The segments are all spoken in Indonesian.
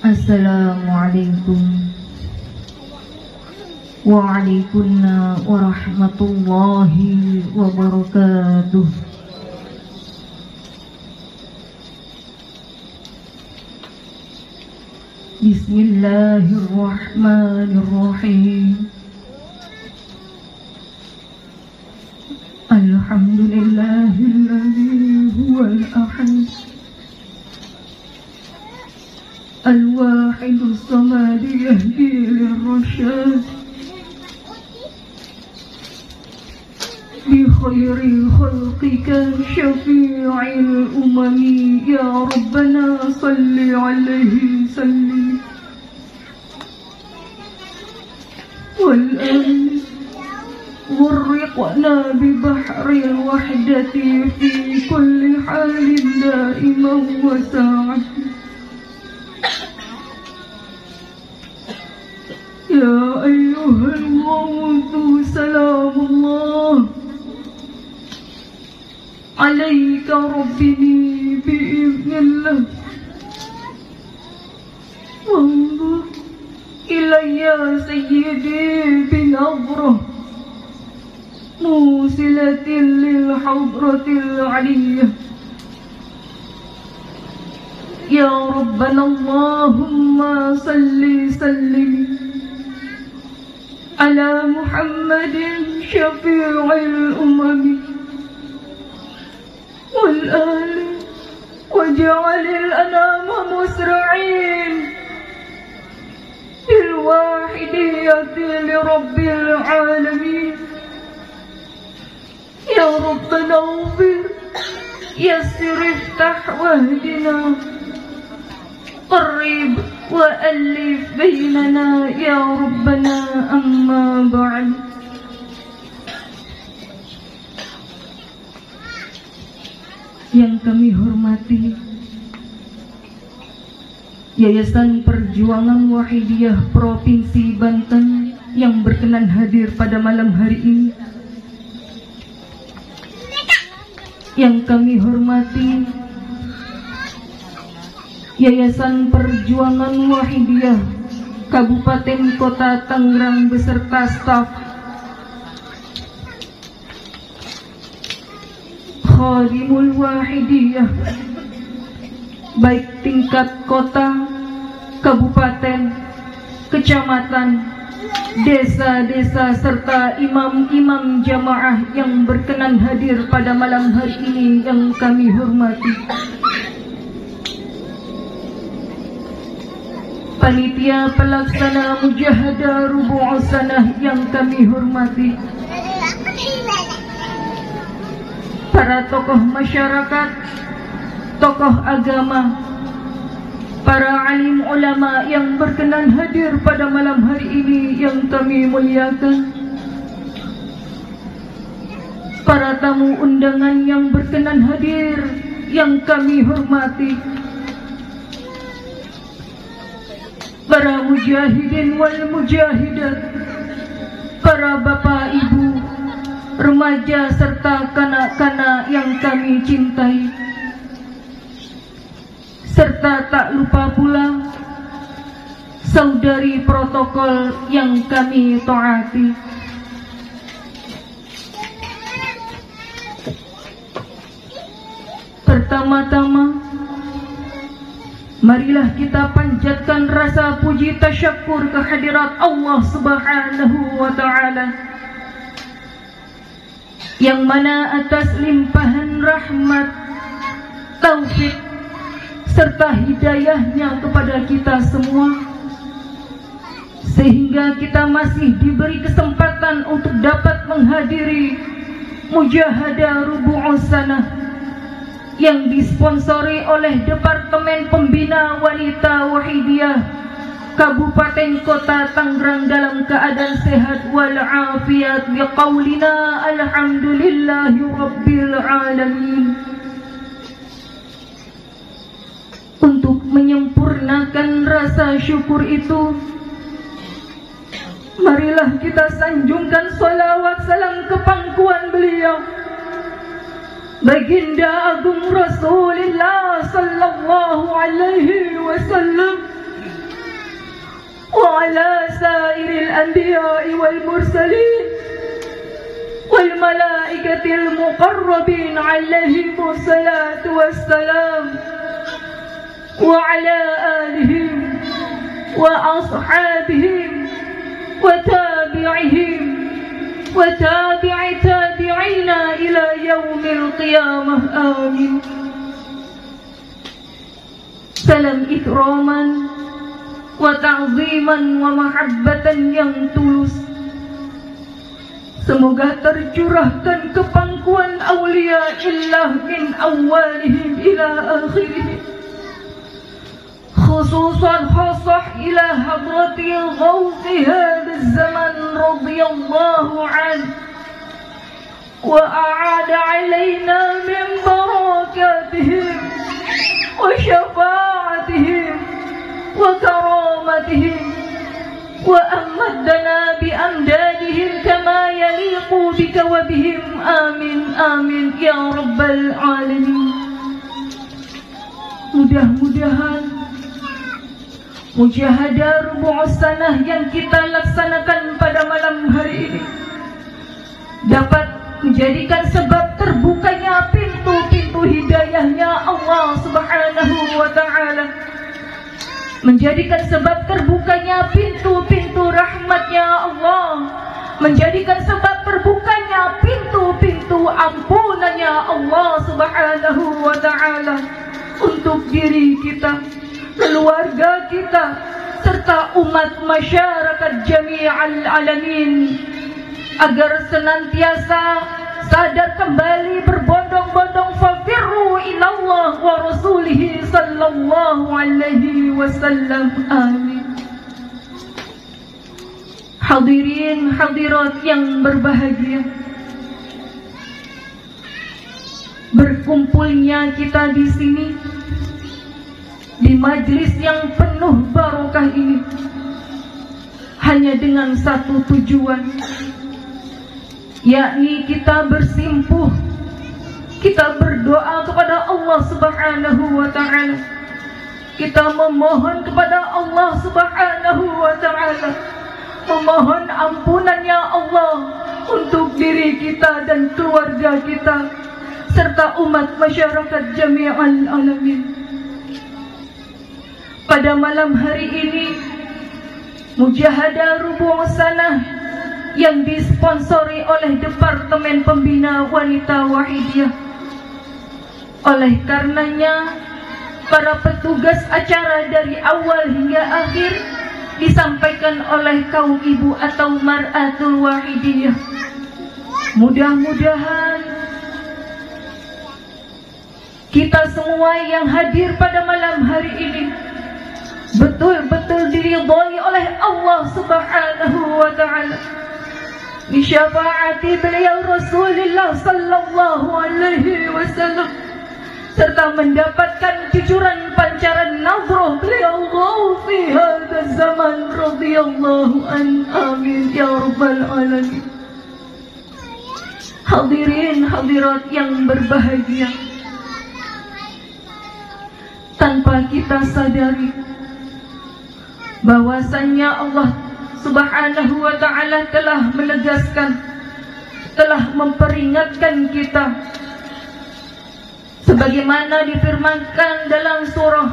Assalamualaikum Waalaikumsalam warahmatullahi wabarakatuh. Bismillahirrahmanirrahim. Alhamdulillahilladzi huwal ahad al-wahidus samad yahdi lirrasyad bi khairi khalqika syafi'il umami ya rabbana salli alaihi sallim wal amin warriqna bi bahril wahdati fi kulli halin daiman wa sa'at ya ayyuhal mawtu salamullah alaika rabbini biiznillah wanzur ilayya sayyidi binazrah musilatin lil hadratil aliyah ya rabbana allahumma salli sallim ala muhammadin syafi'il umami والآل واجعل الأنام مسرعين بالواحدية لرب العالمين يا ربنا اغفر يسر افتح واهدنا قرب وألف بيننا يا ربنا أما بعد. Yang kami hormati Yayasan Perjuangan Wahidiyah Provinsi Banten yang berkenan hadir pada malam hari ini, yang kami hormati Yayasan Perjuangan Wahidiyah Kabupaten Kota Tangerang beserta staf, Khadimul Wahidiyah baik tingkat kota, kabupaten, kecamatan, desa-desa serta imam-imam jamaah yang berkenan hadir pada malam hari ini yang kami hormati. Panitia pelaksana Mujahadah Rubu'us Sanah yang kami hormati. Para tokoh masyarakat, tokoh agama, para alim ulama yang berkenan hadir pada malam hari ini yang kami muliakan, para tamu undangan yang berkenan hadir yang kami hormati, para mujahidin wal mujahidat, para bapak ibu, remaja serta kanak-kanak yang kami cintai, serta tak lupa pula saudari protokol yang kami taati. Pertama-tama, marilah kita panjatkan rasa puji tasyakur kehadirat Allah Subhanahu wa Ta'ala, yang mana atas limpahan rahmat, taufik serta hidayahnya kepada kita semua, sehingga kita masih diberi kesempatan untuk dapat menghadiri Mujahadah Rubu'us Sanah yang disponsori oleh Departemen Pembina Wanita Wahidiyah Kabupaten Kota Tangerang dalam keadaan sehat walafiat biqaulina alhamdulillahi rabbil alamin. Untuk menyempurnakan rasa syukur itu, marilah kita sanjungkan salawat salam ke pangkuan beliau, Baginda Agung Rasulullah sallallahu alaihi wasallam, الأنبياء والمرسلين والملائكة المقربين عليهم الصلاة والسلام وعلى آلهم وأصحابهم وتابعهم وتابع تابعين إلى يوم القيامة آمين. Salam ikraman wa ta'ziman wa mahabbatan yang tulus, semoga tercurahkan kepangkuan awliya illah min awalihim ila akhirihim, khususan khasah ila hadrati ghawthi hadha zaman radiyallahu anhu wa a'ada alayna min barakatihim wa syafa'atihim wa karamatihim wa amadana bi amdadihim kama yaliqu bika wa bihim amin amin ya rabbal alamin. Mudah-mudahan mujahadah rubu'us sanah yang kita laksanakan pada malam hari ini dapat menjadikan sebab terbukanya pintu-pintu hidayahnya Allah Subhanahu wa ta'ala, menjadikan sebab terbukanya pintu-pintu rahmatnya Allah, menjadikan sebab terbukanya pintu-pintu ampunannya Allah Subhanahu wa ta'ala untuk diri kita, keluarga kita, serta umat masyarakat jami'al alamin, agar senantiasa sadar kembali berbondong-bondong fafirru ilallah wa rasulihi sallallahu alaihi wasallam amin. Hadirin hadirat yang berbahagia, berkumpulnya kita di sini di majlis yang penuh barokah ini hanya dengan satu tujuan, yakni kita bersimpuh, kita berdoa kepada Allah Subhanahu wa ta'ala, kita memohon kepada Allah Subhanahu wa ta'ala, memohon ampunannya Allah untuk diri kita dan keluarga kita serta umat masyarakat jami'al alamin. Pada malam hari ini mujahadah rubu'us sanah yang disponsori oleh Departemen Pembina Wanita Wahidiyah. Oleh karenanya para petugas acara dari awal hingga akhir disampaikan oleh kaum ibu atau mar'atul wahidiyah. Mudah-mudahan kita semua yang hadir pada malam hari ini betul-betul diridhai oleh Allah Subhanahu wa ta'ala, bisyafaati beliau Rasulullah sallallahu alaihi wasallam, serta mendapatkan cucuran pancaran nazrah beliau Ghawthi hadha zaman radhiyallahu an amin ya rabbal alamin. Hadirin hadirat yang berbahagia, tanpa kita sadari bahwasannya Allah Subhanahu wa ta'ala telah menegaskan, telah memperingatkan kita, sebagaimana difirmankan dalam surah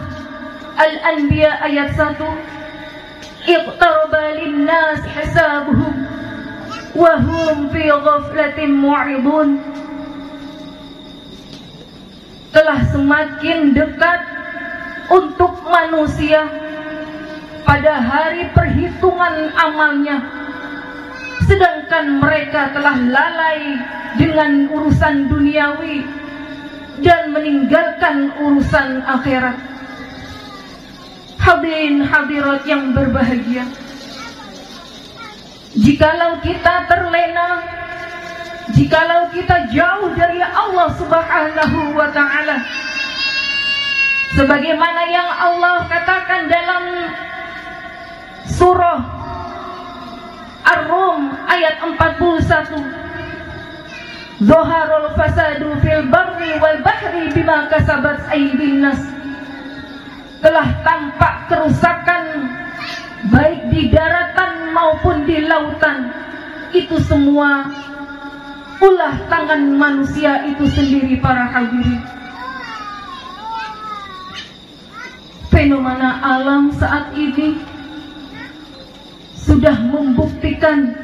Al-Anbiya ayat 1, iqtaraba linnas hisabuhum wa hum fi ghaflatin mu'ridun. Telah semakin dekat untuk manusia pada hari perhitungan amalnya, sedangkan mereka telah lalai dengan urusan duniawi dan meninggalkan urusan akhirat. Hadirin hadirat yang berbahagia, jikalau kita terlena, jikalau kita jauh dari Allah Subhanahu wa ta'ala, sebagaimana yang Allah katakan dalam surah Ar-Rum ayat 41, Zaharul fasadu fil barri wal bahri bima kasabat aydin nas. Telah tampak kerusakan baik di daratan daratan maupun di lautan, itu semua ulah tangan manusia itu sendiri para hadirin. Fenomena alam saat ini sudah membuktikan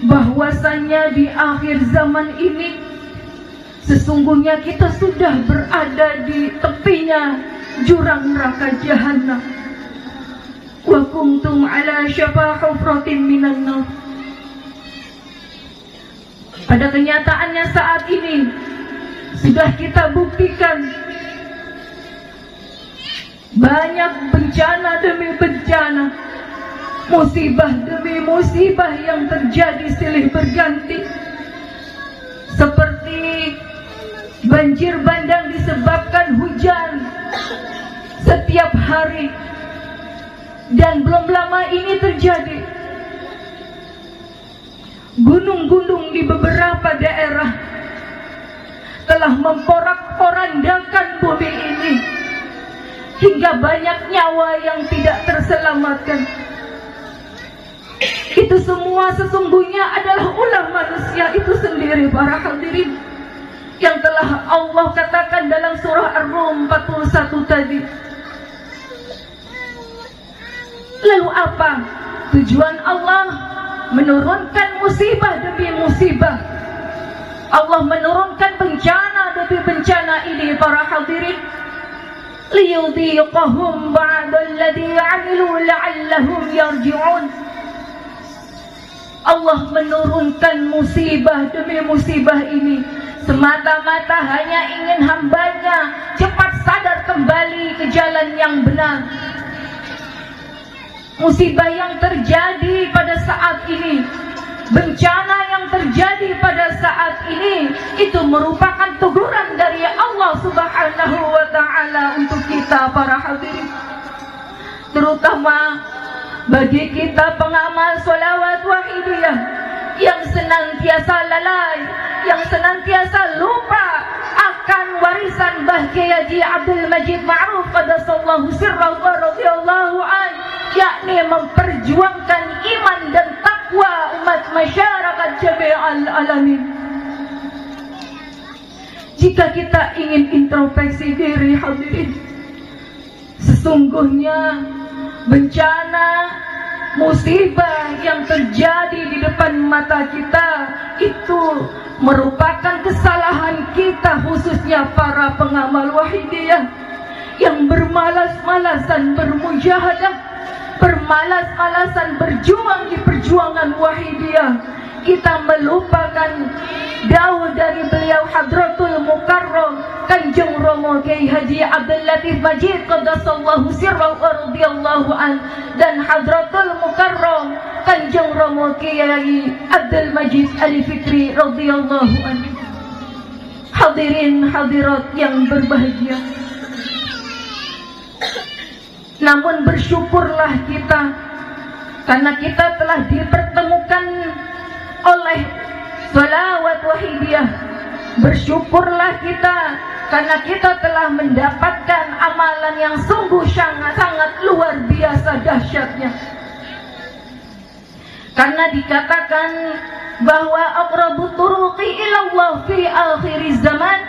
bahwasannya di akhir zaman ini sesungguhnya kita sudah berada di tepinya jurang neraka jahanam. Wa kuntum ala syafa hufratin minan nar. Pada kenyataannya saat ini sudah kita buktikan banyak bencana demi bencana, musibah demi musibah yang terjadi silih berganti, seperti banjir bandang disebabkan hujan setiap hari. Dan belum lama ini terjadi gunung-gunung di beberapa daerah telah memporak-porandakan bumi ini, hingga banyak nyawa yang tidak terselamatkan. Itu semua sesungguhnya adalah ulah manusia itu sendiri para hadirin, yang telah Allah katakan dalam surah Ar-Rum 41 tadi. Lalu apa tujuan Allah menurunkan musibah demi musibah? Allah menurunkan bencana demi bencana ini para hadirin, liyudhiqahum ba'dalladzi 'amilu la'allahum yarji'un. Allah menurunkan musibah demi musibah ini semata-mata hanya ingin hambanya cepat sadar kembali ke jalan yang benar. Musibah yang terjadi pada saat ini, bencana yang terjadi pada saat ini, itu merupakan teguran dari Allah Subhanahu wa ta'ala untuk kita para hadirin, terutama bagi kita pengamal sholawat wahidiyah yang senantiasa lalai, yang senantiasa lupa akan warisan Mbah Kiai Haji Abdul Majid Ma'ruf qaddasallahu sirrahu wa radhiyallahu an, yakni memperjuangkan iman dan takwa umat masyarakat jami'al alamin. Jika kita ingin introspeksi diri hadirin, sesungguhnya bencana musibah yang terjadi di depan mata kita itu merupakan kesalahan kita, khususnya para pengamal wahidiyah yang bermalas-malasan bermujahadah, bermalas-malasan berjuang di perjuangan wahidiyah. Kita melupakan dawuh dari beliau Hadratul Mukarram Kanjeng Romo Kiai Haji Abdul Latif Majid qaddasallahu sirrahu wa radhiyallahu an, dan Hadratul Mukarram Kanjeng Romo Kiai Abdul Majid Ali Fikri radhiyallahu an. Hadirin hadirat yang berbahagia, namun bersyukurlah kita karena kita telah dipertemukan oleh sholawat wahidiyah. Bersyukurlah kita karena kita telah mendapatkan amalan yang sungguh sangat luar biasa dahsyatnya. Karena dikatakan bahwa aqrabu turuqi ilallah fi akhir zaman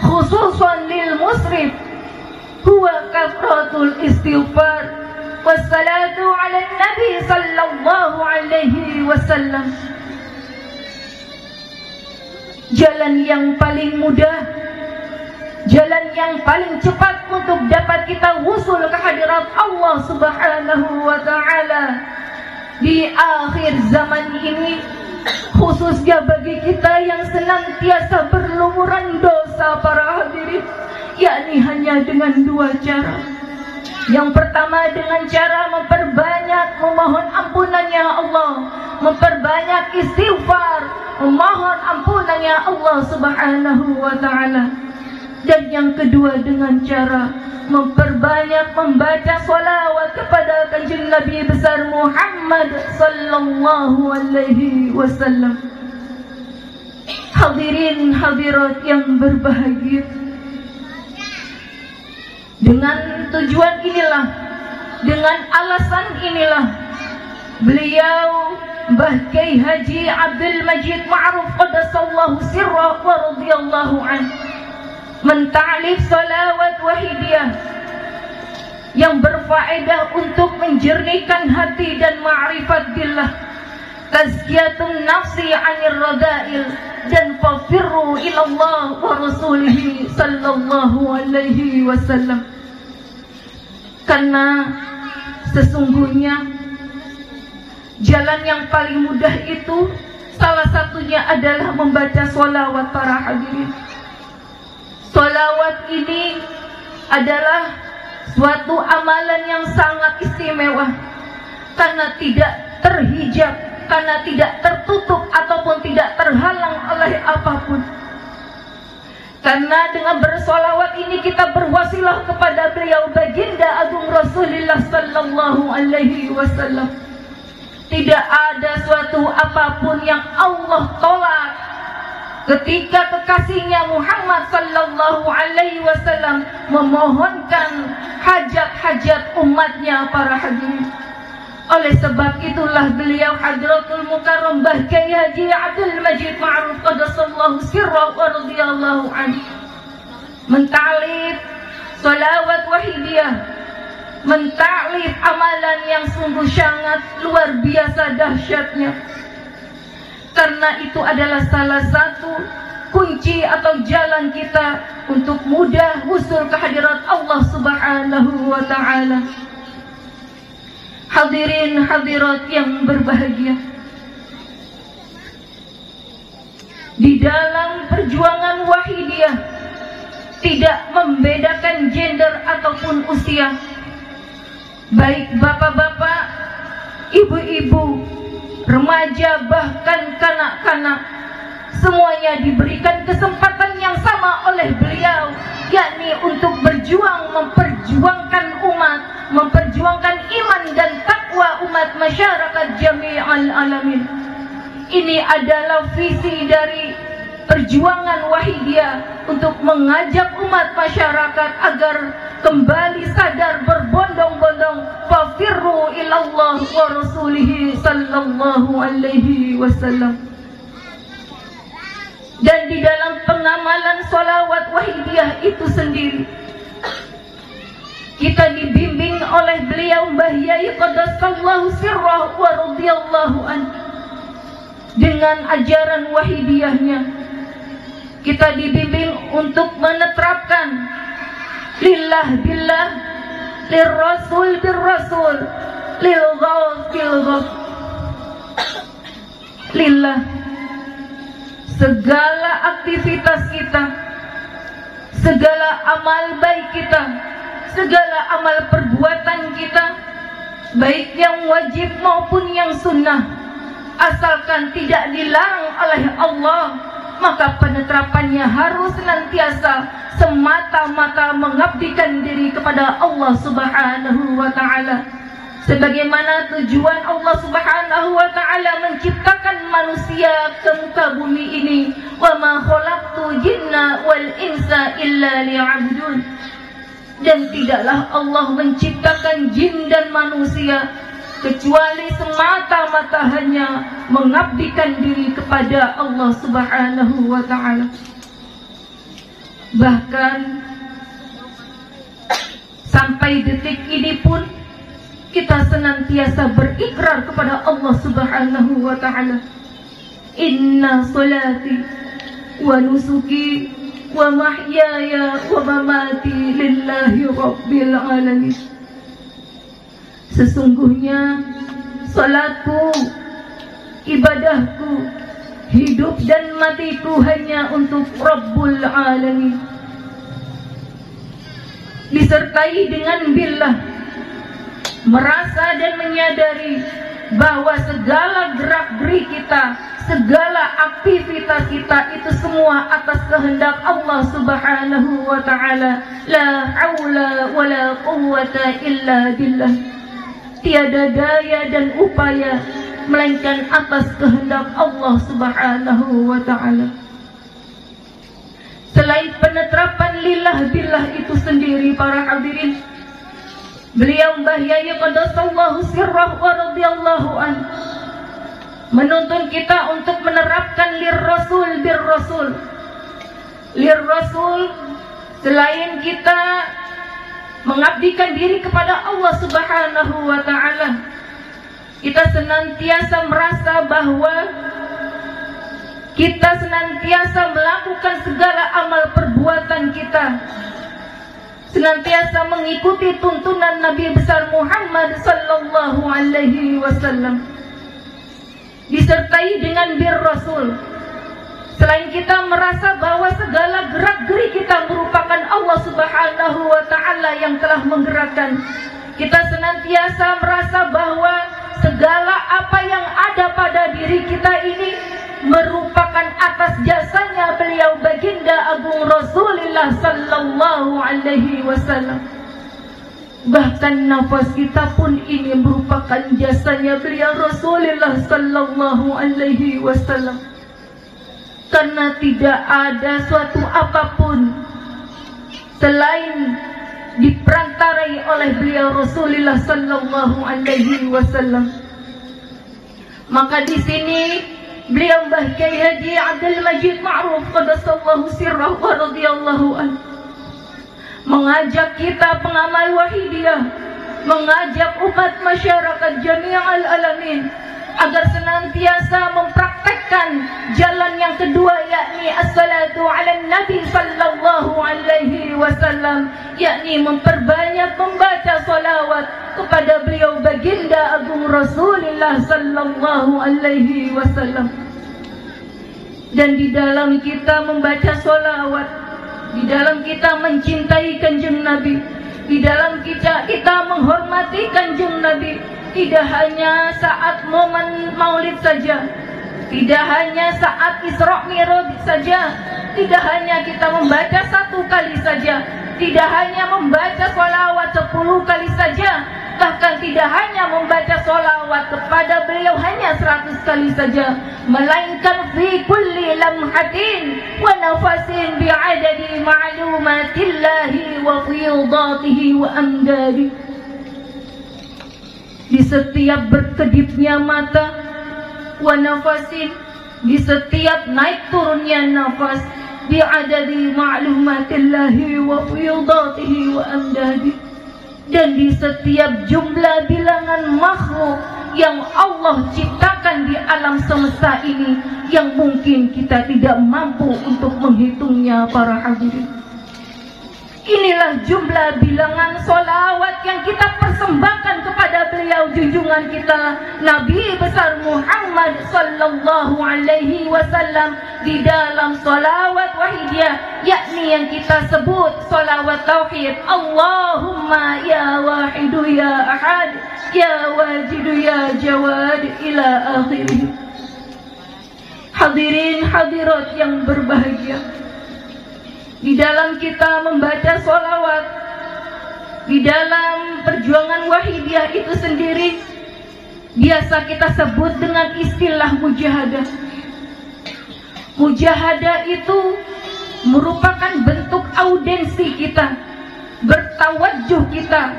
khususan lil musrif huwa kafratul istighfar wassalatu ala nabi sallallahu alaihi wasallam. Jalan yang paling mudah, jalan yang paling cepat untuk dapat kita wusul ke hadirat Allah Subhanahu wa ta'ala di akhir zaman ini, khususnya bagi kita yang senantiasa berlumuran dosa para hadirin, yakni hanya dengan dua cara. Yang pertama dengan cara memperbanyak memohon ampunannya Allah, memperbanyak istighfar, memohon ampunannya Allah Subhanahu wa ta'ala. Dan yang kedua dengan cara memperbanyak membaca salawat kepada Kanjeng Nabi besar Muhammad sallallahu alaihi wasallam. Hadirin hadirat yang berbahagia, dengan tujuan inilah, dengan alasan inilah, beliau Mbah Kiai Haji Abdul Majid Ma'ruf qaddasallahu sirra wa radhiyallahu an menta'alif salawat wahidiyah yang berfaedah untuk menjernihkan hati dan ma'rifat billah, tazkiyatun nafsi 'anil radail, dan fafirru ilallah wa rasulihi sallallahu alaihi wasallam. Karena sesungguhnya jalan yang paling mudah itu salah satunya adalah membaca sholawat para hadirin. Sholawat ini adalah suatu amalan yang sangat istimewa karena tidak terhijab, karena tidak tertutup ataupun tidak terhalang oleh apapun. Karena dengan bersolawat ini kita berwasilah kepada beliau baginda agung Rasulullah sallallahu alaihi wasallam. Tidak ada suatu apapun yang Allah tolak ketika kekasihnya Muhammad sallallahu alaihi wasallam memohonkan hajat-hajat umatnya para hadirin. Oleh sebab itulah beliau Hadratul Mukarram Mbah Kiai Haji Abdul Majid Ma'ruf qaddasallahu sirra wa radhiyallahu anhu menta'alif sholawat wahidiyah, menta'alif amalan yang sungguh sangat luar biasa dahsyatnya. Karena itu adalah salah satu kunci atau jalan kita untuk mudah usul kehadirat Allah Subhanahu wa ta'ala. Hadirin hadirat yang berbahagia, di dalam perjuangan wahidiyah tidak membedakan gender ataupun usia. Baik bapak-bapak, ibu-ibu, remaja, bahkan kanak-kanak, semuanya diberikan kesempatan yang sama oleh beliau, yakni untuk berjuang, memperjuangkan umat, memperjuangkan iman dan takwa umat masyarakat jami'al alamin. Ini adalah visi dari perjuangan wahidiyah untuk mengajak umat masyarakat agar kembali sadar berbondong-bondong, fafirru ilallah wa rasulihi sallallahu alaihi wasallam. Dan di dalam pengamalan sholawat wahidiyah itu sendiri kita dibimbing oleh beliau Mbah Yai qaddasallahu sirrah wa radhiyallahu anhu. Dengan ajaran wahidiyahnya kita dibimbing untuk menerapkan lillah billah, lirrasul birrasul, lilghawf bilghawf. Lillah, segala aktivitas kita, segala amal baik kita, segala amal perbuatan kita, baik yang wajib maupun yang sunnah, asalkan tidak dilarang oleh Allah, maka penerapannya harus senantiasa semata-mata mengabdikan diri kepada Allah Subhanahu wa ta'ala. Sebagaimana tujuan Allah Subhanahu wa ta'ala menciptakan manusia ke muka bumi ini, wa ma khalaqtu jinna wal insa illa liya'budun. Dan tidaklah Allah menciptakan jin dan manusia kecuali semata-mata hanya mengabdikan diri kepada Allah Subhanahu wa ta'ala. Bahkan sampai detik ini pun kita senantiasa berikrar kepada Allah Subhanahu wa ta'ala, inna salati wa nusuki wa mahyaya wa mamati lillahi rabbil alamin. Sesungguhnya salatku, ibadahku, hidup dan matiku hanya untuk Rabbul alamin. Disertai dengan billah, merasa dan menyadari bahwa segala gerak-gerik kita, segala aktivitas kita itu semua atas kehendak Allah Subhanahu wa ta'ala. La haula wa la quwwata illa billah. Tiada daya dan upaya melainkan atas kehendak Allah Subhanahu wa ta'ala. Selain penerapan lillah billah itu sendiri para hadirin, Beliau Mbah Yai qaddasallahu sirrah wa radhiyallahu an menuntun kita untuk menerapkan lir rasul. Selain kita mengabdikan diri kepada Allah Subhanahu wa ta'ala, kita senantiasa merasa bahwa kita senantiasa melakukan segala amal perbuatan kita, senantiasa mengikuti tuntunan Nabi besar Muhammad sallallahu alaihi wasallam, disertai dengan bir Rasul. Selain kita merasa bahwa segala gerak-geri kita merupakan Allah Subhanahu wa ta'ala yang telah menggerakkan, kita senantiasa merasa bahwa segala apa yang ada pada diri kita ini merupakan atas jasanya beliau baginda agung Rasulullah sallallahu alaihi wasallam. Bahkan nafas kita pun ini merupakan jasanya beliau Rasulullah sallallahu alaihi wasallam. Karena tidak ada suatu apapun selain diperantarai oleh beliau Rasulullah sallallahu alaihi wasallam. Maka di sini beliau Mbah Kiai Haji Abdul Majid Ma'ruf qaddasallahu sirrah wa radhiyallahu an mengajak kita pengamal wahidiyah, mengajak umat masyarakat jami'al alamin agar senantiasa mempraktekkan jalan yang kedua, yakni as-salatu ala nabi sallallahu alaihi wasallam, yakni memperbanyak membaca salawat kepada beliau baginda agung Rasulullah sallallahu alaihi wasallam. Dan di dalam kita membaca salawat, di dalam kita mencintai kanjeng Nabi, di dalam kita menghormati kanjeng Nabi, tidak hanya saat momen maulid saja, tidak hanya saat Isra Mi'raj saja, tidak hanya kita membaca 1 kali saja, tidak hanya membaca sholawat 10 kali saja, bahkan tidak hanya membaca sholawat kepada beliau hanya 100 kali saja, melainkan fi kulli lamhatin wa nafasin bi'adadi ma'lumatillahi wa fiyudatihi wa amdadi. Di setiap berkedipnya mata, wa nafasin, di setiap naik turunnya nafas, bi'adadi ma'lumatillahi wa fiyudatihi wa amdadi, dan di setiap jumlah bilangan makhluk yang Allah ciptakan di alam semesta ini yang mungkin kita tidak mampu untuk menghitungnya para hadirin. Inilah jumlah bilangan sholawat yang kita persembahkan kepada beliau junjungan kita Nabi besar Muhammad sallallahu alaihi wasallam di dalam sholawat wahidiyah, yakni yang kita sebut sholawat tauhid, Allahumma ya wahidu ya ahad ya wajidu ya jawad ila akhirih. Hadirin hadirat yang berbahagia, di dalam kita membaca sholawat, di dalam perjuangan wahidiyah itu sendiri biasa kita sebut dengan istilah mujahadah. Mujahadah itu merupakan bentuk audensi kita, bertawajuh kita,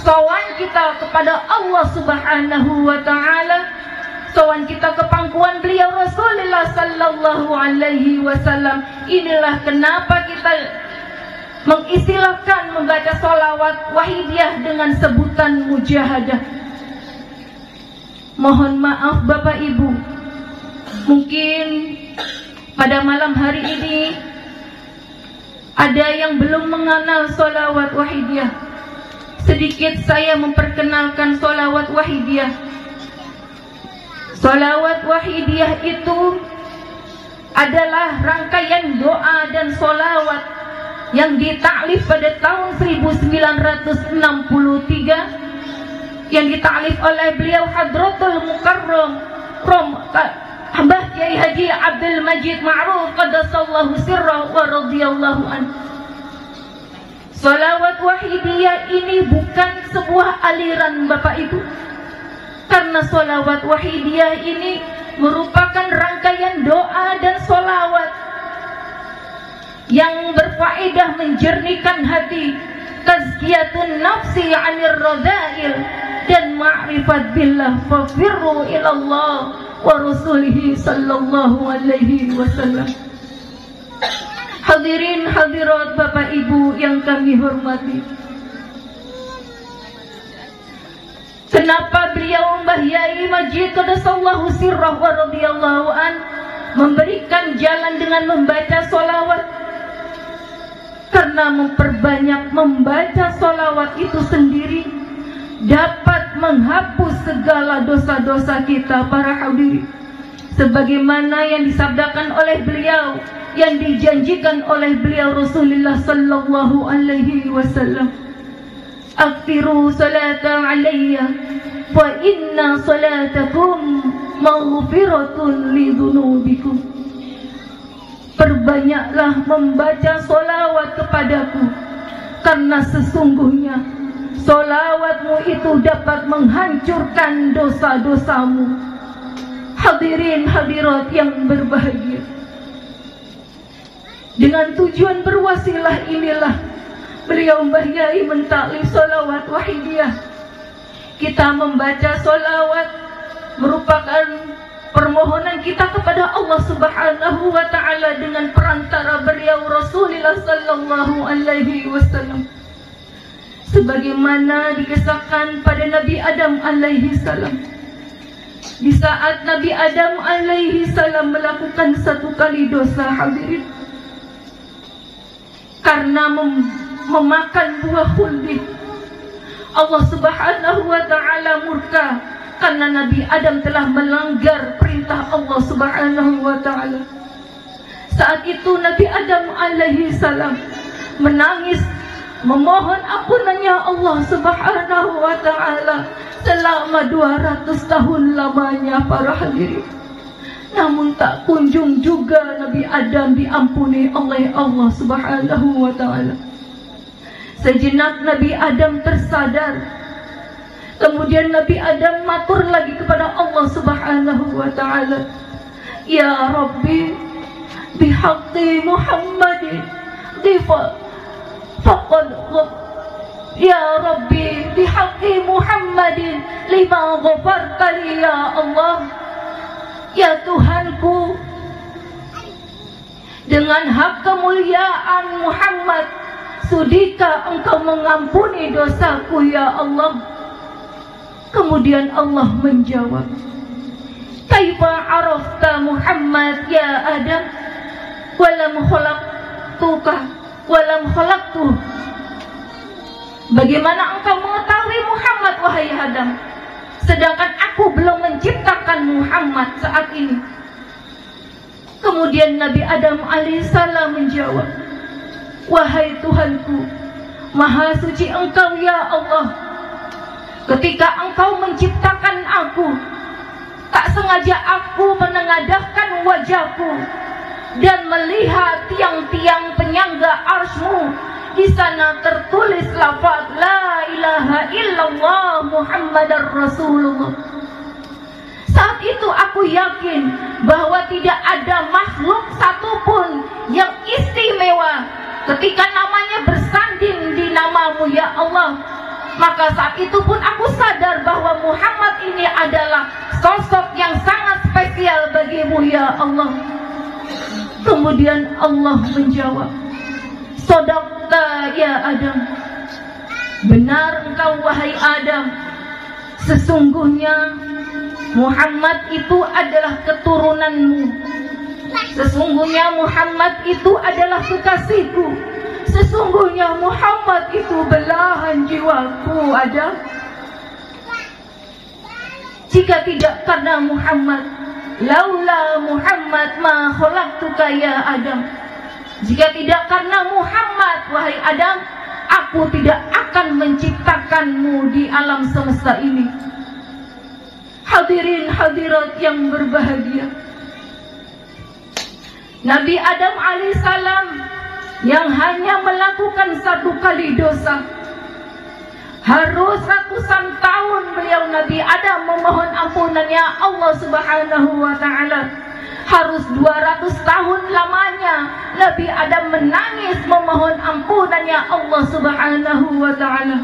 sowan kita kepada Allah Subhanahu wa ta'ala, sowan kita ke pangkuan beliau Rasulullah sallallahu alaihi wasallam. Inilah kenapa kita mengistilahkan membaca sholawat wahidiyah dengan sebutan mujahadah. Mohon maaf Bapak Ibu, mungkin pada malam hari ini ada yang belum mengenal sholawat wahidiyah. Sedikit saya memperkenalkan sholawat wahidiyah. Sholawat wahidiyah itu adalah rangkaian doa dan sholawat yang ditaklif pada tahun 1963, yang ditaklif oleh beliau Hadratul Mukarram Mbah Kiai Haji Abdul Majid Ma'ruf qaddasallahu sirrah wa radhiyallahu an. Sholawat wahidiyah ini bukan sebuah aliran Bapak Ibu, karena sholawat wahidiyah ini merupakan rangkaian doa dan sholawat yang berfaedah menjernihkan hati, tazkiyatun nafsi 'anir radha'il, dan ma'rifat billah, fafirru ilallah wa rasulihi sallallahu alaihi wasallam. Hadirin hadirat Bapak Ibu yang kami hormati, kenapa beliau Mbah Yai Majid Qaddasallahu sirrah wa radhiyallahu an memberikan jalan dengan membaca sholawat? Karena memperbanyak membaca sholawat itu sendiri dapat menghapus segala dosa-dosa kita para hadirin, sebagaimana yang disabdakan oleh beliau, yang dijanjikan oleh beliau Rasulullah sallallahu alaihi wasallam, aktsiru salata alayya wa inna salatakum maghfiratun lidzunubikum. Perbanyaklah membaca solawat kepadaku, karena sesungguhnya solawatmu itu dapat menghancurkan dosa-dosamu. Hadirin hadirat yang berbahagia, dengan tujuan berwasilah inilah beliau Mbah Yai mentaklif solawat wahidiyah. Kita membaca solawat merupakan permohonan kita kepada Allah Subhanahu wa ta'ala dengan perantara beliau Rasulullah sallallahu alaihi wasallam, sebagaimana dikisahkan pada Nabi Adam alaihi salam. Di saat Nabi Adam alaihi salam melakukan satu kali dosa, hadirin, karena memakan buah khuldi, Allah Subhanahu wa ta'ala murka karena Nabi Adam telah melanggar perintah Allah Subhanahu wa ta'ala. Saat itu Nabi Adam alaihi salam menangis memohon ampunannya Allah Subhanahu wa ta'ala selama 200 tahun lamanya para hadirin. Namun tak kunjung juga Nabi Adam diampuni oleh Allah Subhanahu wa ta'ala. Sejenak Nabi Adam tersadar. Kemudian Nabi Adam matur lagi kepada Allah Subhanahu wa ta'ala, Ya Rabbi, bihaqqi Muhammadin faqad Ya Rabbi, bihaqqi Muhammadin lima ghafarta li ya Allah. Ya Tuhanku, dengan hak kemuliaan Muhammad, sudikah Engkau mengampuni dosaku ya Allah? Kemudian Allah menjawab, Kaifa arafta Muhammad ya Adam, walam khalaqtuh. Bagaimana engkau mengetahui Muhammad wahai Adam, sedangkan aku belum menciptakan Muhammad saat ini? Kemudian Nabi Adam alaihissalam menjawab, Wahai Tuhanku, Maha suci Engkau ya Allah. Ketika Engkau menciptakan aku, tak sengaja aku menengadahkan wajahku dan melihat tiang-tiang penyangga arsy-Mu. Di sana tertulis lafaz La ilaha illallah Muhammadar Rasulullah. Saat itu aku yakin bahwa tidak ada makhluk satupun yang istimewa ketika namanya bersanding di nama-Mu ya Allah. Maka saat itu pun aku sadar bahwa Muhammad ini adalah sosok yang sangat spesial bagimu ya Allah. Kemudian Allah menjawab, Sodaqta ya Adam, benar engkau wahai Adam, sesungguhnya Muhammad itu adalah keturunanmu. Sesungguhnya Muhammad itu adalah kekasihku. Sesungguhnya Muhammad itu belahan jiwaku Adam. Jika tidak karena Muhammad, laula Muhammad ma khalaqtuka ya Adam. Jika tidak karena Muhammad wahai Adam, aku tidak akan menciptakanmu di alam semesta ini. Hadirin hadirat yang berbahagia, Nabi Adam alaihissalam yang hanya melakukan satu kali dosa, harus ratusan tahun beliau Nabi Adam memohon ampunannya Allah Subhanahu wa ta'ala. harus 200 tahun lamanya Nabi Adam menangis memohon ampunannya Allah Subhanahu wa ta'ala.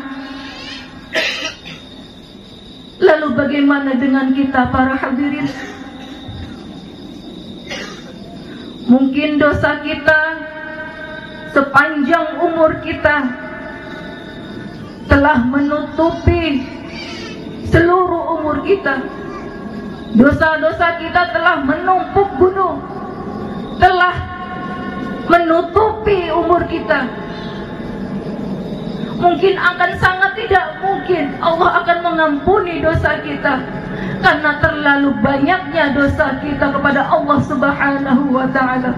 Lalu bagaimana dengan kita para hadirin? Mungkin dosa kita sepanjang umur kita telah menutupi seluruh umur kita. Dosa-dosa kita telah menumpuk gunung, telah menutupi umur kita. Mungkin akan sangat tidak mungkin Allah akan mengampuni dosa kita, karena terlalu banyaknya dosa kita kepada Allah Subhanahu wa ta'ala.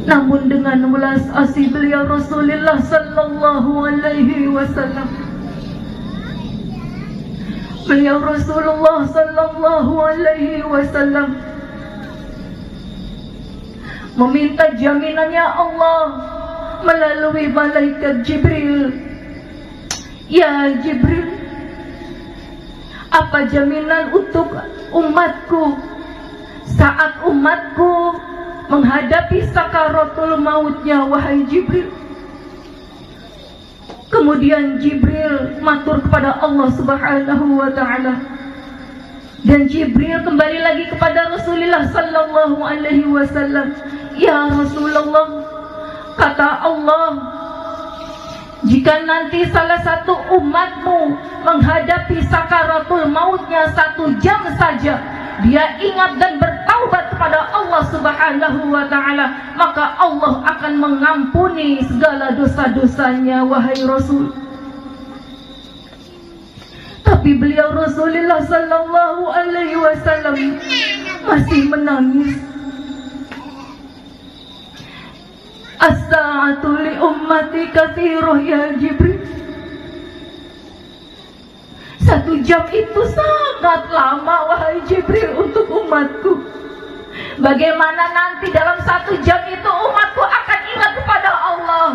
Namun dengan welas asih beliau Rasulullah sallallahu alaihi wasallam, beliau Rasulullah sallallahu alaihi wasallam meminta jaminannya Allah melalui malaikat Jibril. Ya Jibril, apa jaminan untuk umatku saat umatku menghadapi sakaratul mautnya, wahai Jibril? Kemudian Jibril matur kepada Allah Subhanahu wa ta'ala, dan Jibril kembali lagi kepada Rasulullah sallallahu alaihi wasallam. Ya Rasulullah, kata Allah, jika nanti salah satu umatmu menghadapi sakaratul mautnya 1 jam saja, dia ingat dan bertaubat kepada Allah Subhanahu wa ta'ala, maka Allah akan mengampuni segala dosa-dosanya, wahai Rasul. Tapi beliau Rasulullah sallallahu alaihi wasallam masih menangis. As-sa'atu li ummati katsirah ya Jibril. 1 jam itu sangat lama, wahai Jibril, untuk umatku. Bagaimana nanti dalam 1 jam itu umatku akan ingat kepada Allah?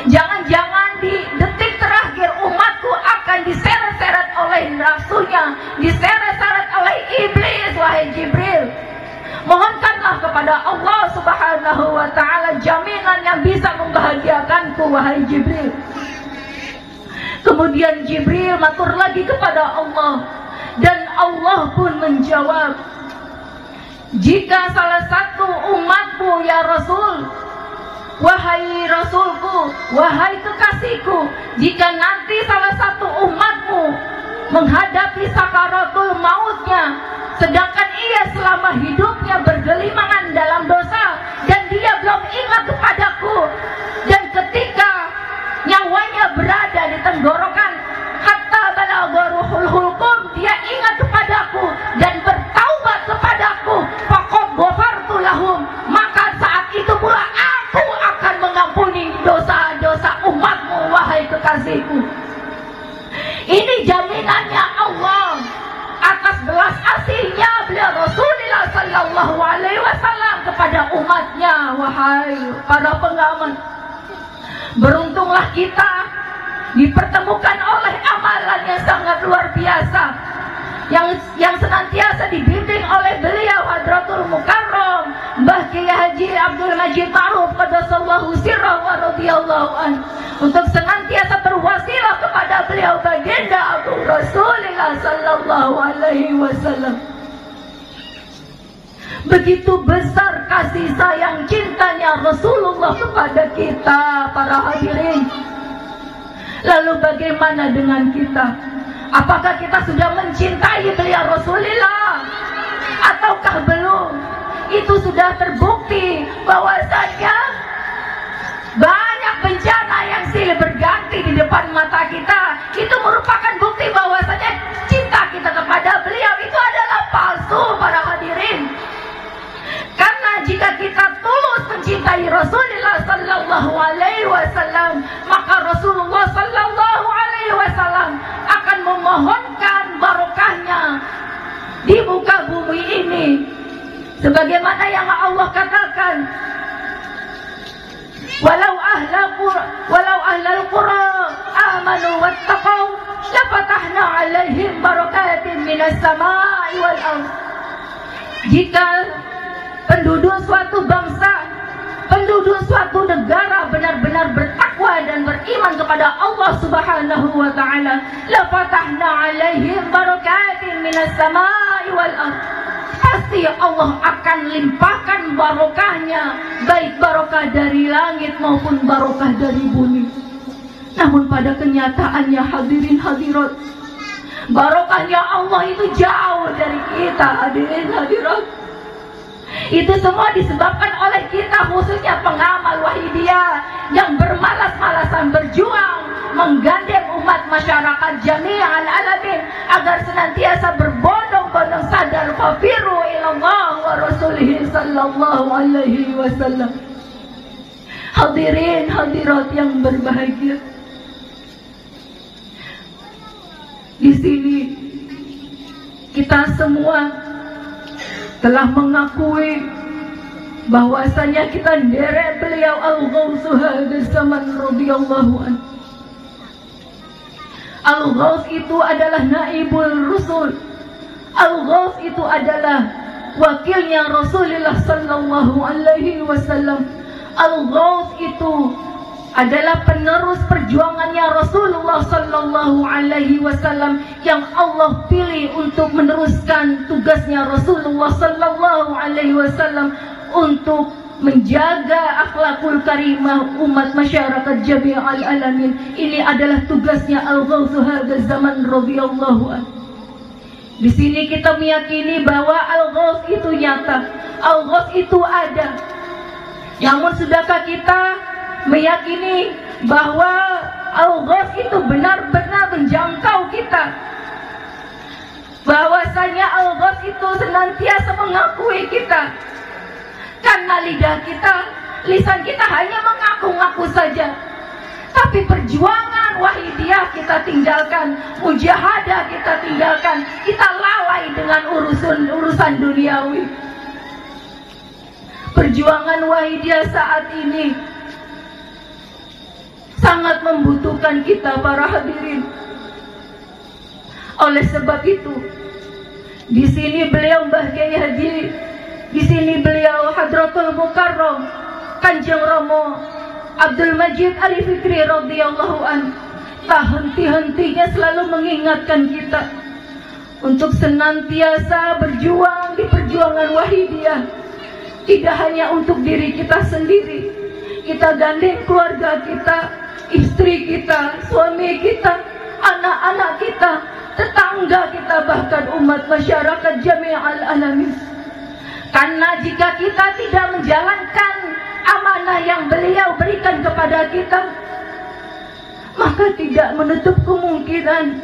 Jangan-jangan di detik terakhir umatku akan diseret-seret oleh nafsunya, diseret-seret oleh iblis, wahai Jibril. Mohonkanlah kepada Allah Subhanahu wa ta'ala jaminan yang bisa membahagiakanku, wahai Jibril. Kemudian Jibril matur lagi kepada Allah, dan Allah pun menjawab, jika salah satu umatmu ya Rasul, wahai Rasulku, wahai kekasihku, jika nanti salah satu umatmu menghadapi sakaratul mautnya, sedangkan ia selama hidupnya bergelimangan dalam dosa, dan dia belum ingat kepadaku, dan ketika nyawanya berada di tenggorokan, hatta balagha ruhul hulqum, dia ingat kepadaku dan bertaubat kepadaku, faqad ghafartu lahum, maka saat itu pula aku akan mengampuni dosa-dosa umatmu, wahai kekasihku. Ini jaminannya Allah atas belas asihnya beliau Rasulullah sallallahu alaihi wasallam kepada umatnya, wahai para pengamat. Beruntunglah kita dipertemukan oleh amalan yang sangat luar biasa, yang senantiasa dibimbing oleh beliau Hadratul Mukarram Mbah Kiai Haji Abdul Majid Ma'ruf qaddasallahu sirrahu wa radhiyallahu an, untuk senantiasa berwasilah kepada beliau baginda Agung Rasulullah sallallahu alaihi wasallam. Begitu besar kasih sayang cintanya Rasulullah kepada kita para hadirin. Lalu bagaimana dengan kita? Apakah kita sudah mencintai beliau Rasulullah ataukah belum? Itu sudah terbukti bahwasanya banyak bencana yang silih berganti di depan mata kita. Itu merupakan bukti bahwasanya cinta kita kepada beliau itu adalah palsu, para hadirin. Karena jika kita tulus mencintai Rasulullah sallallahu alaihi wasallam, maka Rasulullah sallallahu alaihi wasallam akan memohonkan barokahnya di muka bumi ini, sebagaimana yang Allah katakan, walau ahlul qura amanu wattaqau lafatahna fatahna alaihim barakatin minas samai wal ardh. Jika penduduk suatu bangsa, penduduk suatu negara benar-benar bertakwa dan beriman kepada Allah Subhanahu wa taala, la fatahna alaihim barakatin minas samai wal ardh. Pasti Allah akan limpahkan barokahnya, baik barokah dari langit maupun barokah dari bumi. Namun pada kenyataannya hadirin hadirat, barokahnya Allah itu jauh dari kita hadirin hadirat. Itu semua disebabkan oleh kita, khususnya pengamal Wahidiyah yang bermalas-malasan berjuang menggandeng umat masyarakat jami'al alamin agar senantiasa berbondong-bondong sadar fafiru ilallah wa rasulih sallallahu alaihi wasallam. Hadirin hadirat yang berbahagia, di sini kita semua telah mengakui bahwasanya kita derek beliau Al-Ghawsu hadzal zaman radhiyallahu anhu. Al-Ghaws itu adalah naibul Rasul. Al-Ghaws itu adalah wakilnya Rasulullah sallallahu alaihi wasallam. Al-Ghaws itu adalah penerus perjuangannya Rasulullah sallallahu alaihi wasallam yang Allah pilih untuk meneruskan tugasnya Rasulullah sallallahu alaihi wasallam untuk menjaga akhlakul karimah umat masyarakat jami'al alamin. Ini adalah tugasnya Al-Ghawsu hadzal zaman radhiyallahu anhu. Di sini kita meyakini bahwa Al-Ghaws itu nyata, Al-Ghaws itu ada. Namun sudahkah kita meyakini bahwa Al-Ghaws itu benar-benar menjangkau kita? Bahwasanya Al-Ghaws itu senantiasa mengakui kita. Karena lisan kita hanya mengaku-ngaku saja, tapi perjuangan Wahidiyah kita tinggalkan, mujahadah kita tinggalkan, kita lalai dengan urusan duniawi. Perjuangan Wahidiyah saat ini sangat membutuhkan kita para hadirin. Oleh sebab itu, di sini beliau Mbah Kiai Haji, di sini beliau Hadratul Mukarram Kanjeng Romo Abdul Majid Ali Fikri radhiyallahu anhu tak henti-hentinya selalu mengingatkan kita untuk senantiasa berjuang di perjuangan Wahidiyah. Tidak hanya untuk diri kita sendiri, kita gandeng keluarga kita, istri kita, suami kita, anak-anak kita, tetangga kita, bahkan umat masyarakat jami'al alamin. Karena jika kita tidak menjalankan amanah yang beliau berikan kepada kita, maka tidak menutup kemungkinan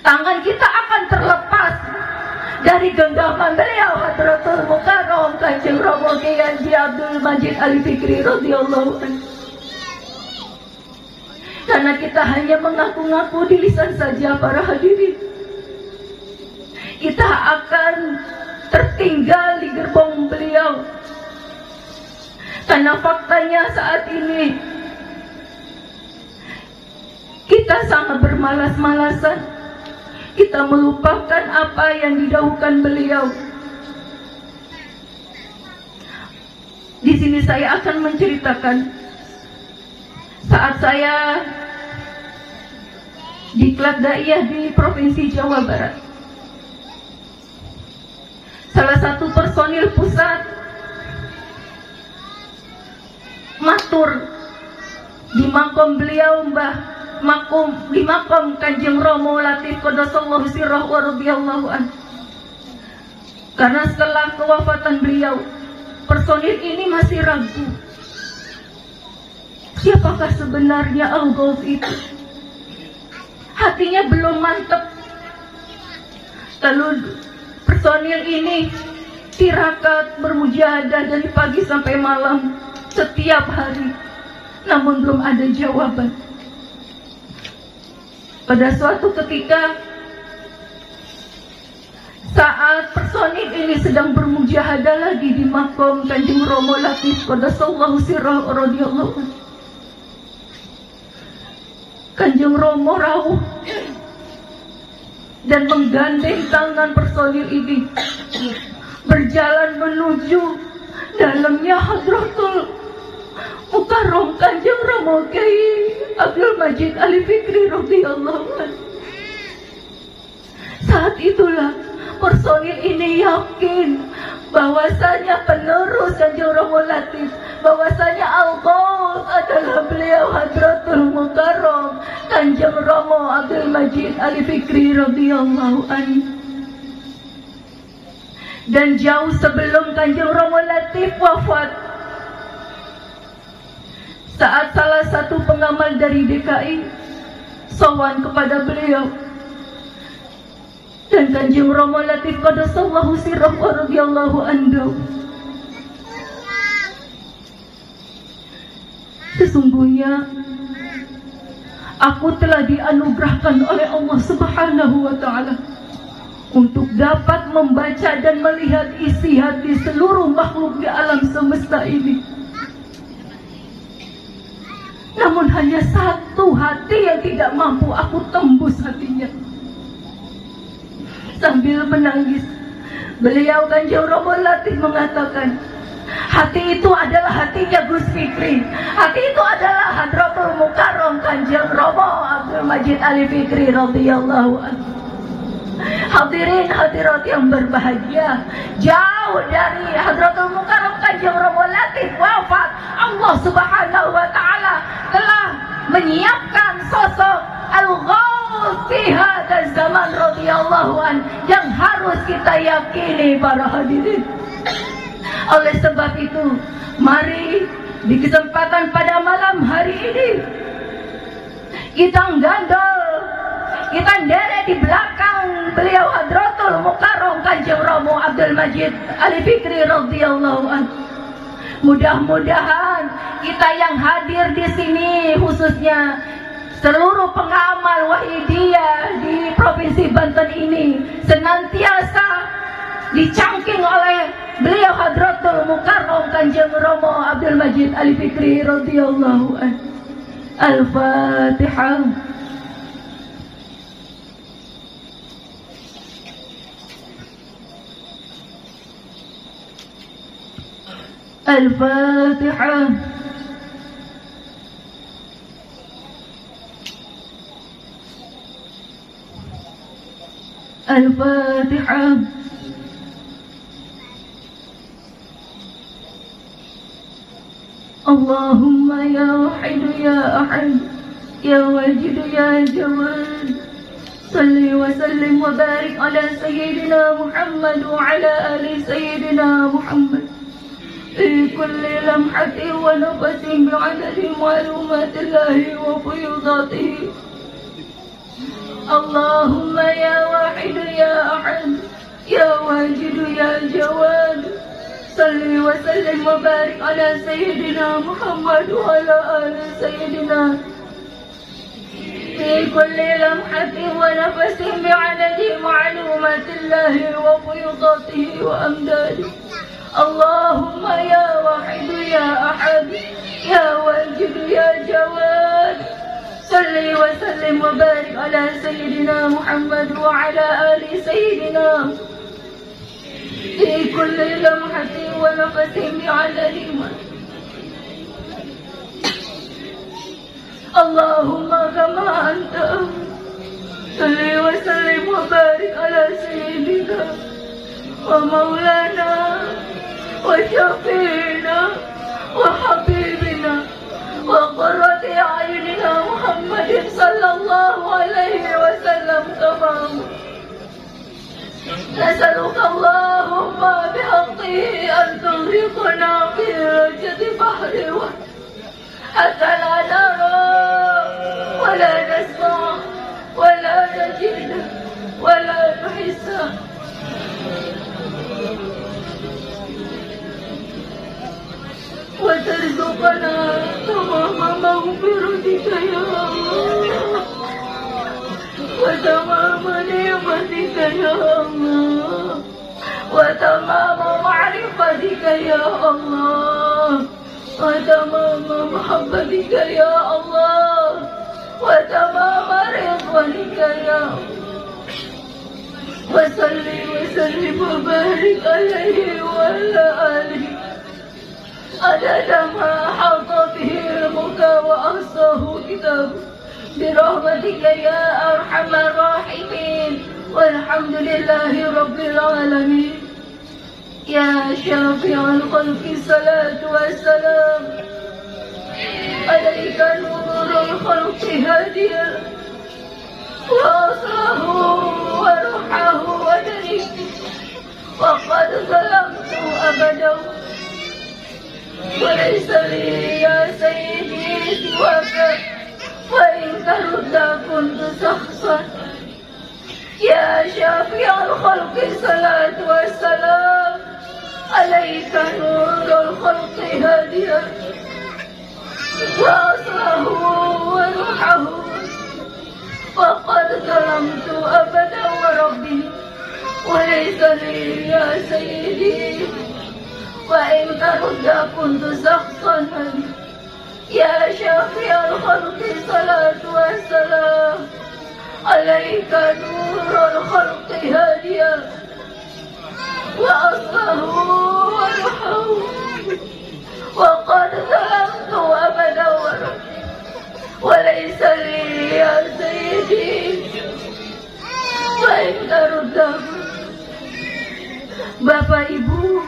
tangan kita akan terlepas dari genggaman beliau Hadratul Mukarram Kanjeng Romo Kiai Haji Abdul Majid Ali Fikri radhiyallahu anhu. Karena kita hanya mengaku-ngaku di lisan saja para hadirin, kita akan tertinggal di gerbong beliau. Karena faktanya saat ini kita sangat bermalas-malasan, kita melupakan apa yang didahulukan beliau. Di sini saya akan menceritakan saat saya diklat daiyah di Provinsi Jawa Barat. Salah satu personil pusat matur di makom beliau di makom Kanjeng Romo Latif Qaddasallahu sirrahu wa radhiyallahu anhu. Karena setelah kewafatan beliau, personil ini masih ragu, siapakah sebenarnya Al-Ghaws itu? Hatinya belum mantap. Lalu personil ini tirakat bermujahadah dari pagi sampai malam setiap hari, namun belum ada jawaban. Pada suatu ketika, saat personil ini sedang bermujahadah lagi di makom Kanjeng Romo Latif Qaddasallahu sirrahu radhiyallahu anhu, Kanjeng Romo rawuh dan menggandeng tangan personil ini berjalan menuju dalamnya Hadratul Mukarram Kanjeng Romo Kiai Abdul Majid Ali Fikri radhiyallahu anhu. Saat itulah personil ini yakin bahwasanya penerus Kanjeng Romo Latif, bahwasanya Al-Ghaus adalah beliau Hadratul Mukarram Kanjeng Romo Abdul Majid Ali Fikri radhiyallahu anhu. Dan jauh sebelum Kanjeng Romo Latif wafat, saat salah satu pengamal dari DKI sowan kepada beliau, dan Kanjeng Romo Latif qaddasallahu sirrahu radhiyallahu anhu, sesungguhnya aku telah dianugerahkan oleh Allah Subhanahu wa ta'ala untuk dapat membaca dan melihat isi hati seluruh makhluk di alam semesta ini. Namun hanya satu hati yang tidak mampu aku tembus hatinya. Sambil menangis, beliau Kanjeng Romo Latif mengatakan, hati itu adalah hatinya Gus Fikri, hati itu adalah Hadratul Mukarram Kanjeng Romo Abdul Majid Ali Fikri radhiyallahu anhu. Hadirin hadirat yang berbahagia, jauh dari Hadratul Mukarram Kanjeng Romo Latif wafat, Allah Subhanahu wa ta'ala telah menyiapkan sosok Al-Ghaus fi hadzal zaman radhiyallahu an yang harus kita yakini para hadirin. Oleh sebab itu, mari di kesempatan pada malam hari ini kita gandol, kita deret di belakang beliau Hadratul Mukarram Kanjeng Romo Abdul Majid Ali Fikri radhiyallahu anhu. Mudah-mudahan kita yang hadir di sini, khususnya seluruh pengamal Wahidiyah di Provinsi Banten ini, senantiasa dicangking oleh beliau Hadratul Mukarram Kanjeng Romo Abdul Majid Ali Fikri radhiyallahu anhu. Al-Fatihah. Al-Fatihah. Al-Fatihah. Allahumma ya wahid ya ahad ya wajid ya jawad, salli wa sallim wa barik ala sayyidina Muhammad wa ala ali sayyidina Muhammad في كل لمحة ونفس بعدد معلومات الله وفيضاته. اللهم يا واحد يا أحد يا واجد يا جواد، صل وسلم وبارك على سيدنا محمد وعلى آل سيدنا في كل لمحة ونفس بعدد معلومات الله وفيضاته وأمداده. اللهم يا واحد يا أحد يا واجد يا جواد، صل وسلم وبارك على سيدنا محمد وعلى آل سيدنا في كل لمحة ونفس بعدد ما. اللهم كما أنت، صل وسلم وبارك على سيدنا ومولانا وشفينا وحبيبنا وقرة أعيننا محمد صلى الله عليه وسلم تمام. نسألك اللهم بحقه أن تغرقنا في رجة بحر حتى لا نرى ولا نسمع ولا نجد ولا نحس، وترزقنا تمام مغفرتك يا الله وتمام نعمتك يا الله وتمام معرفتك يا الله وتمام محبتك يا الله وتمام رضوانك يا الله. وصل وسلم وبارك عليه وعلى آله عدد ما حاط به علمك وأحصاه كتابك برحمتك يا أرحم الراحمين. والحمد لله رب العالمين. يا شافع الخلق الصلاة والسلام عليك نور الخلق هاديا وأصله وروحه ودريك. وقد ظلمت أبدا وليس لي يا سيدي سواك. وإن ترد كنت شخصا. يا شافع الخلق الصلاة والسلام عليك نور الخلق هاديا وأصله وروحه. وقد ظلمت أبدا وربي وليس لي يا سيدي. وإن ترد كنت شخصا. يا شافع الخلق الصلاة والسلام عليك نور الخلق هاديا وأصله وروحه. وقد ظلمت أبدا وربي وليس لي يا سيدي. وإن ترد. Bapak Ibu,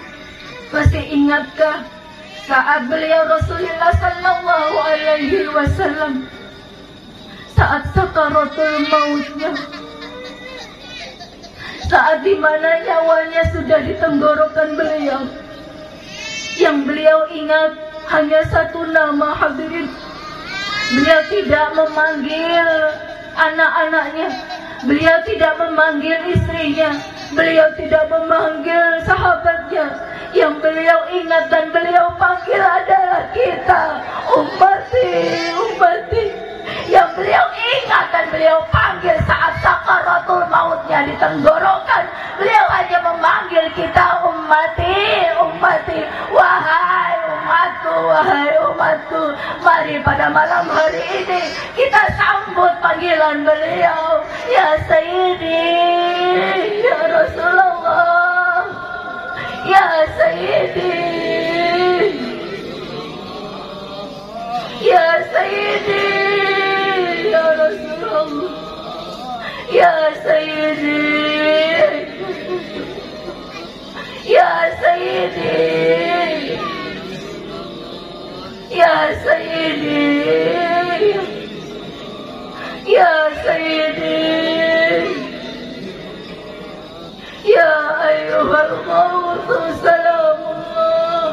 masih ingatkah saat beliau Rasulullah Sallallahu Alaihi Wasallam saat sakaratul mautnya, saat dimana nyawanya sudah di tenggorokan beliau, yang beliau ingat hanya satu nama, hadirin. Beliau tidak memanggil anak-anaknya, beliau tidak memanggil istrinya, beliau tidak memanggil sahabatnya. Yang beliau ingat dan beliau panggil adalah kita, ummati, ummati. Yang beliau ingat dan beliau panggil saat sakaratul mautnya di tenggorokan, beliau hanya memanggil kita, ummati, ummati. Wahai umatku, wahai umatku. Mari pada malam hari ini kita sambut panggilan beliau. Ya Sayyidi, ya Rasulullah, ya Sayyidi, ya Sayyidi, ya Rasulullah, ya Sayyidi, ya Sayyidi, ya Sayyidi, ya Sayyidi, ya ayyuhal mawtu salamullah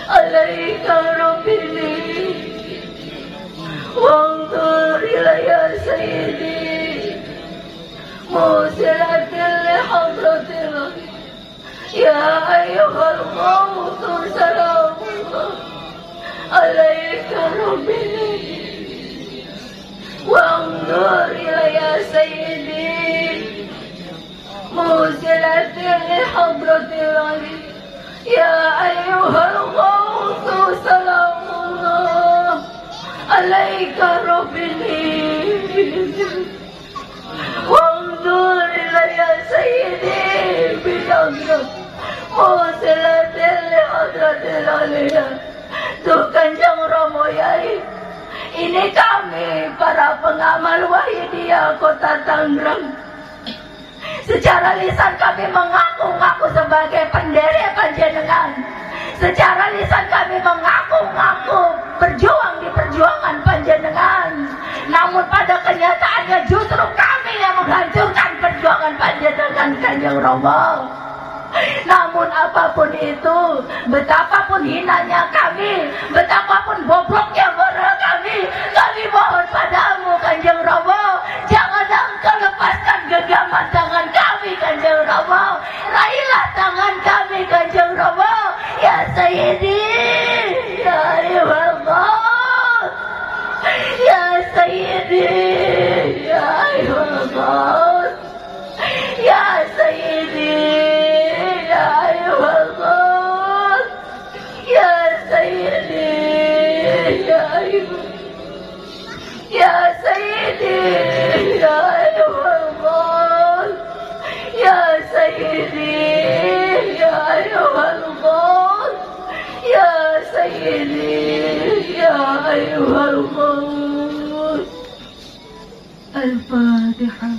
alaika rabbini wanzur ilayya sayyidi musilatil lihadratil. Ya ayyuhal mawtu salamullah alaika rabbini wanzur ilayya sayyidi musilatil lihadratil ali. Ya ayyuhal mawtu salamullah alaika rabbini wanzur ilayya sayyidi binazrat musilatil lihadratil aliyah. Tuh Kanjeng Romo Yai, ini kami para pengamal Wahidiyah Kota Tangerang. Secara lisan kami mengaku-ngaku sebagai pendiri panjenengan. Secara lisan kami mengaku-ngaku berjuang di perjuangan panjenengan. Namun pada kenyataannya justru kami yang menghancurkan perjuangan panjenengan, Kanjeng Romo. Namun apapun itu, betapapun hinanya kami, betapapun bobroknya moral kami mohon padamu, Kanjeng Romo, jangan engkau lepaskan genggaman tangan kami, Kanjeng Romo. Raihlah tangan kami, Kanjeng Romo. Ya Sayyidi, ya ayyuhal maut, ya Sayyidi, ya ayyuhal maut, ya Sayyidi, ya ayyuhal maut, ya Sayyidi, ya ayyuhal, ya Sayyidi. سيدي يا أيها الغوث يا سيدي يا أيها الغوث يا سيدي يا أيها الغوث. الفاتحة.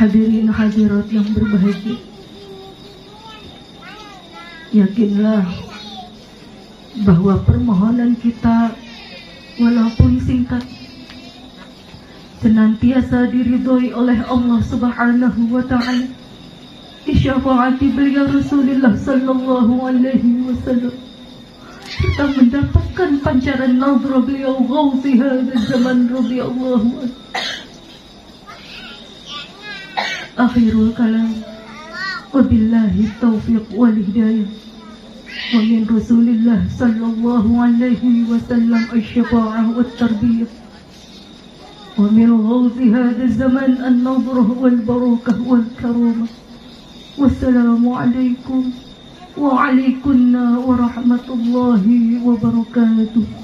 Hadirin hadirat yang berbahagia, yakinlah bahwa permohonan kita walaupun singkat senantiasa diridhoi oleh Allah Subhanahu wa ta'ala di syafaati beliau Rasulullah sallallahu alaihi wasallam, serta mendapatkan pancaran nazar beliau Ghauthi hadzal zaman radhiyallahu anhu. Akhirul kalam, wabillahi taufiq wal hidayah, wa min Rasulillah sallallahu alaihi wasallam asy-syafa'ah wat tarbiyah, wa min ghawthi hadha zaman an-nadrah wal barakah wal karamah. Wassalamu alaikum wa alaikunna wa rahmatullahi wa barakatuh.